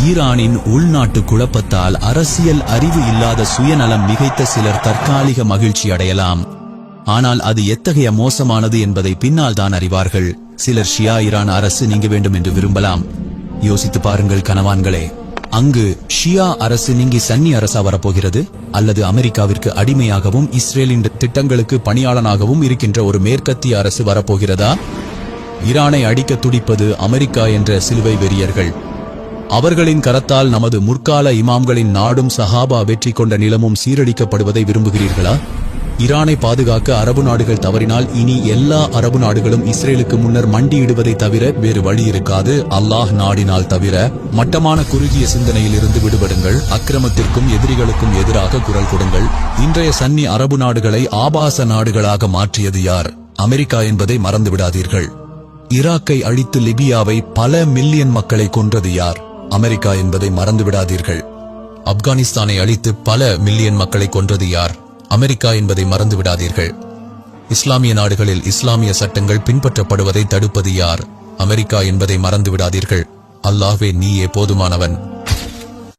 ஈரானின் உள்நாட்டு குழப்பத்தால் அரசியல் அறிவு இல்லாத சுயநலம் மிகைத்த சிலர் தற்காலிக மகிழ்ச்சி அடையலாம். ஆனால் அது எத்தகைய மோசமானது என்பதை பின்னால் தான் அறிவார்கள். சிலர் ஷியா ஈரான் அரசு நீங்க வேண்டும் என்று விரும்பலாம். யோசித்து பாருங்கள் கனவான்களே, அங்கு ஷியா அரசு நீங்கி சன்னி அரசா வரப்போகிறது, அல்லது அமெரிக்காவிற்கு அடிமையாகவும் இஸ்ரேலின் திட்டங்களுக்கு பணியாளனாகவும் இருக்கின்ற ஒரு மேற்கத்திய அரசு வரப்போகிறதா? ஈரானை அடிக்க துடிப்பது அமெரிக்கா என்ற சிலுவை வெறியர்கள். அவர்களின் கரத்தால் நமது முற்கால இமாம்களின் நாடும் சஹாபா வெற்றி கொண்ட நிலமும் சீரழிக்கப்படுவதை விரும்புகிறீர்களா? ஈரானை பாதுகாக்க அரபு நாடுகள் தவறினால் இனி எல்லா அரபு நாடுகளும் இஸ்ரேலுக்கு முன்னர் மண்டியிடுவதை தவிர வேறு வழி இருக்காது. அல்லாஹ் நாடினால் தவிர. மட்டமான குறுகிய சிந்தனையில் இருந்து விடுபடுங்கள். அக்கிரமத்திற்கும் எதிரிகளுக்கும் எதிராக குரல் கொடுங்கள். இன்றைய சன்னி அரபு நாடுகளை ஆபாச நாடுகளாக மாற்றியது யார்? அமெரிக்கா என்பதை மறந்துவிடாதீர்கள். ஈராக்கை அழித்து லிபியாவை பல மில்லியன் மக்களை கொன்றது யார்? அமெரிக்கா என்பதை மறந்துவிடாதீர்கள். ஆப்கானிஸ்தானை அழித்து பல மில்லியன் மக்களை கொன்றது யார்? அமெரிக்கா என்பதை மறந்துவிடாதீர்கள். இஸ்லாமிய நாடுகளில் இஸ்லாமிய சட்டங்கள் பின்பற்றப்படுவதை தடுப்பது யார்? அமெரிக்கா என்பதை மறந்துவிடாதீர்கள். அல்லாஹ்வே நீயே போதுமானவன்.